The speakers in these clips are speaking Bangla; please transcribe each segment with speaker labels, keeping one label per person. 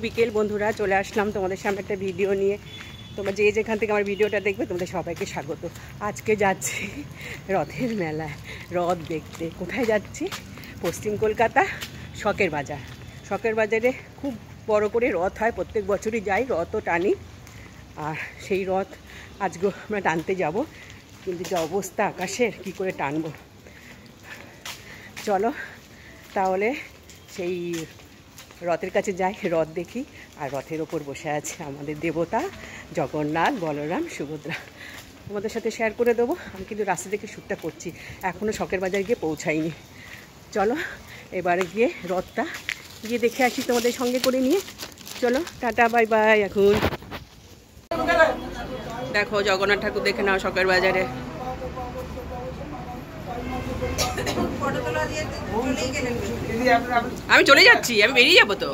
Speaker 1: বিকেল বন্ধুরা চলে আসলাম তোমাদের সামনে একটা ভিডিও নিয়ে। তোমরা যে যেখান থেকে আমার ভিডিওটা দেখবে তোমাদের সবাইকে স্বাগত। আজকে যাচ্ছি রথের মেলায়, রথ দেখতে। কোথায় যাচ্ছি? পশ্চিম কলকাতা শখের বাজার। শখের বাজারে খুব বড় করে রথ হয়, প্রত্যেক বছরই যাই, রথও টানি। আর সেই রথ আজকে আমরা টানতে যাব, কিন্তু যে অবস্থা আকাশের, কি করে টানবো। চলো তাহলে সেই রথের কাছে যাই, রথ দেখি। আর রথের ওপর বসে আছে আমাদের দেবতা জগন্নাথ, বলরাম, সুভদ্রা। তোমাদের সাথে শেয়ার করে দেবো। আমি কিন্তু রাস্তা থেকে শ্যুটটা করছি, এখনও শখের বাজার গিয়ে পৌঁছাইনি। চলো এবারে গিয়ে রথটা গিয়ে দেখে আসি তোমাদের সঙ্গে করে নিয়ে। চলো টাটা, বাই বাই। এখন দেখো জগন্নাথ ঠাকুর দেখে নাও শখের বাজারে। আমি চলে যাচ্ছি, আমি বেরিয়ে যাবো তো।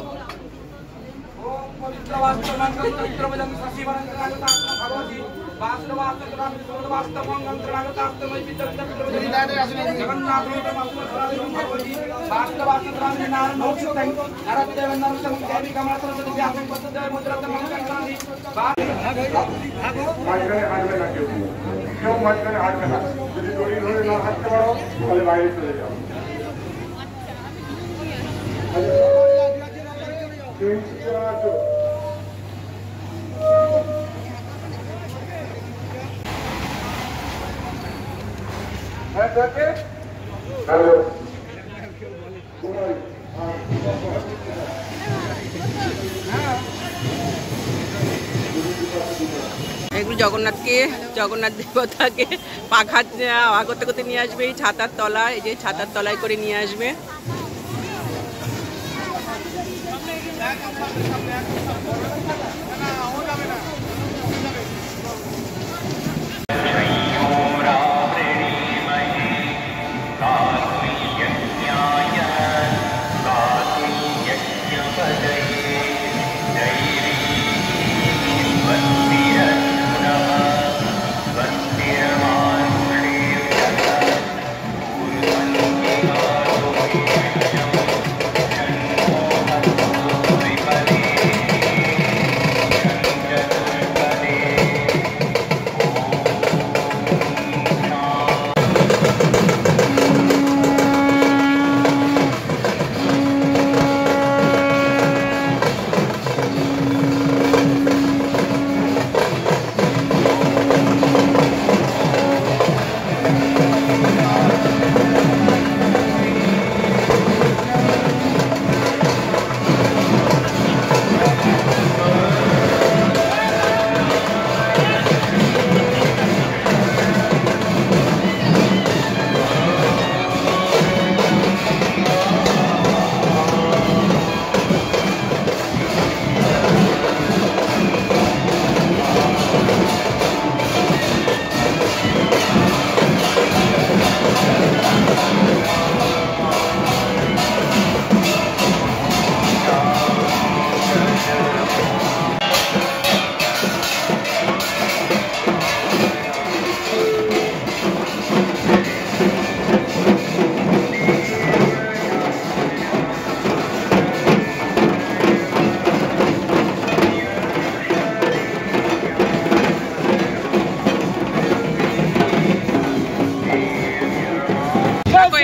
Speaker 1: এগুলো জগন্নাথ দেবতাকে পাখা করতে করতে নিয়ে আসবে এই ছাতার তলায়। এই যে ছাতার তলায় করে নিয়ে আসবে।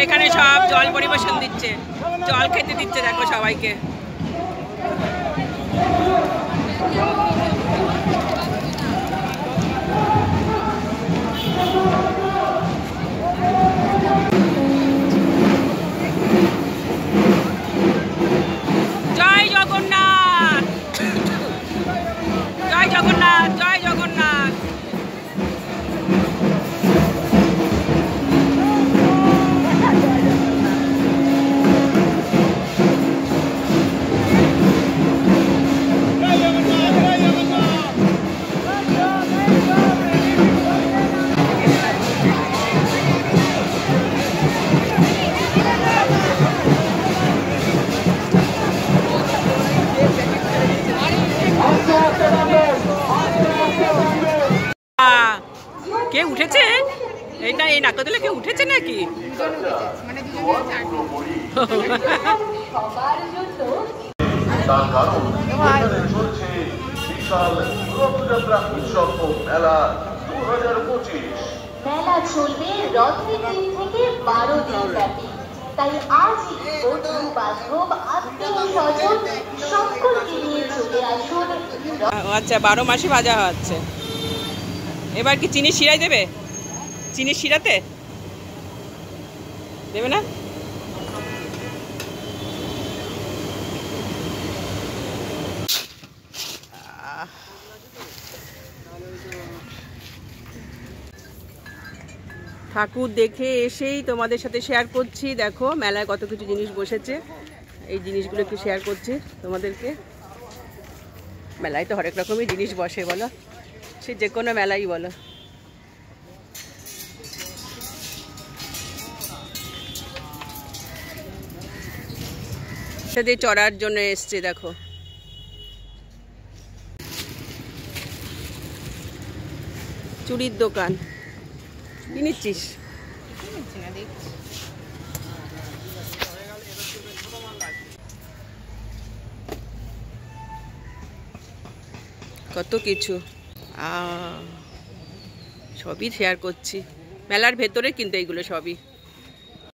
Speaker 1: এখানে সব জল পরিবেশন দিচ্ছে, জল খেতে দিচ্ছে দেখো সবাইকে। জয় জগন্নাথ, জয় জগন্নাথ, জয় জগন্নাথ। কে উঠেছে? এইটা এই নাকদলে কে উঠেছে নাকি?
Speaker 2: তার কারণ এখানে চলছে বিশাল রথযাত্রা উৎসব ও মেলা 2025।
Speaker 3: মেলা চলবে রথের দিন থেকে 12 দিন ব্যাপী। তাই আজই বন্ধু বান্ধব আত্মীয় স্বজন সকলকে নিয়ে চলে আসুন।
Speaker 1: আচ্ছা, 12 মাসে ভাজা হচ্ছে। এবার কি চিনি শিরাই দেবে? চিনি শিরাতে দেবে না? ঠাকুর দেখে এসেই তোমাদের সাথে শেয়ার করছি। দেখো মেলায় কত কিছু জিনিস বসেছে, এই জিনিসগুলো একটু শেয়ার করছি তোমাদেরকে। মেলায় তো হরেক রকমই জিনিস বসে, বলো, সে যে কোনো মেলাই বলো। সাথে চড়ার জন্য এসছে, দেখো চুড়ির দোকান। কি নিচ্ছিস? কত কিছু সবই শেয়ার করছি। মেলার ভেতরে কিন্তু এইগুলো সবই।